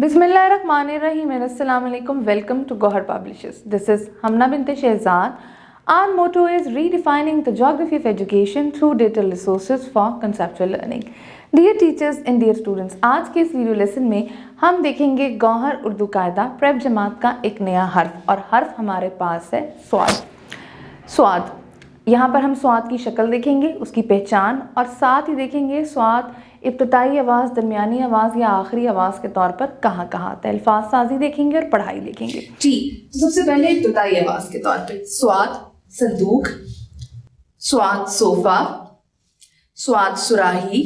Bismillahirrahmanirrahim. Assalamu alaikum. Welcome to Gohar Publishers. This is Hamna bint Shehzad. Our motto is redefining the geography of education through data resources for conceptual learning. Dear teachers and dear students, आज के इस video lesson में हम देखेंगे गौहर उर्दू कायदा prep जमात का एक नया हर्फ, और हर्फ हमारे पास है स्वाद। स्वाद, यहाँ पर हम स्वाद की शक्ल देखेंगे, उसकी पहचान, और साथ ही देखेंगे स्वाद इब्तदाई आवाज़, दरमियानी आवाज़ या आखिरी आवाज़ के तौर पर कहाँ कहाँ आता है। अल्फाज साजी देखेंगे और पढ़ाई देखेंगे। जी, तो सबसे पहले इब्तदाई आवाज़ के तौर पर स्वाद संदूक, स्वाद सोफा, स्वाद सुराही।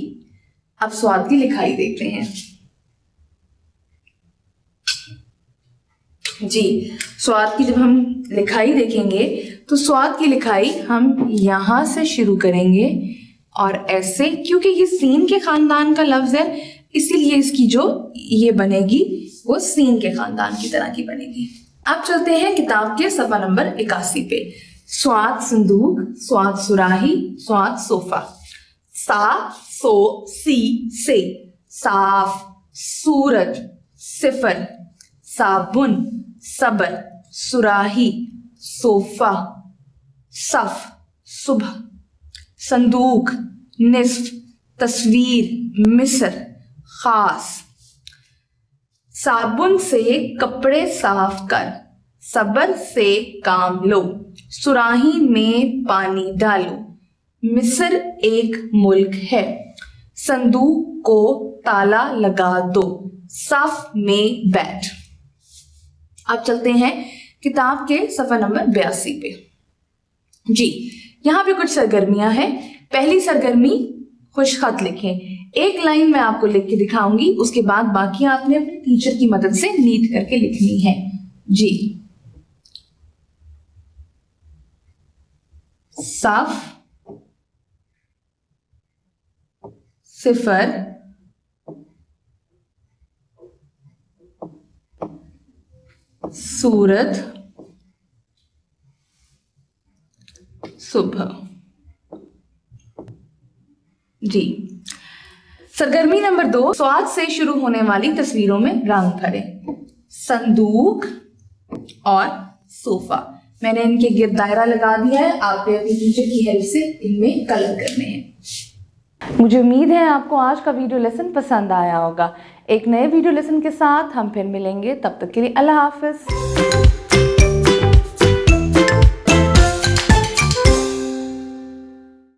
अब स्वाद की लिखाई देखते हैं। जी, स्वाद की जब हम लिखाई देखेंगे तो स्वाद की लिखाई हम यहाँ से शुरू करेंगे और ऐसे, क्योंकि ये सीन के खानदान का लफ्ज है इसीलिए इसकी जो ये बनेगी वो सीन के खानदान की तरह की बनेगी। अब चलते हैं किताब के सफ़ा नंबर 81 पे। स्वाद संदूक, स्वाद सुराही, स्वाद सोफा। सा सो सी से, साफ, सूरज, सिफर, साबुन, सबर, सुराही, सोफा, सफ, सुबह, संदूक, निस्फ, तस्वीर, मिस्र, खास। साबुन से कपड़े साफ कर, सबर से काम लो, सुराही में पानी डालो, मिस्र एक मुल्क है, संदूक को ताला लगा दो, सफ में बैठ। अब चलते हैं किताब के सफ़ा नंबर 82 पे। जी, यहाँ पे कुछ सरगर्मियां हैं। पहली सरगर्मी खुश खत लिखें। एक लाइन मैं आपको लिख के दिखाऊंगी, उसके बाद बाकी आपने अपने टीचर की मदद से नीट करके लिखनी है। जी, सफ, सिफर, सूरत, सुबह। जी, सरगर्मी नंबर 2, स्वाद से शुरू होने वाली तस्वीरों में रंग भरें। संदूक और सोफा, मैंने इनके गिर्द दायरा लगा दिया है, आपने अपनी टीचर की हेल्प से इनमें कलर करने हैं। मुझे उम्मीद है आपको आज का वीडियो लेसन पसंद आया होगा। एक नए वीडियो लेसन के साथ हम फिर मिलेंगे, तब तक के लिए अल्लाह हाफिज।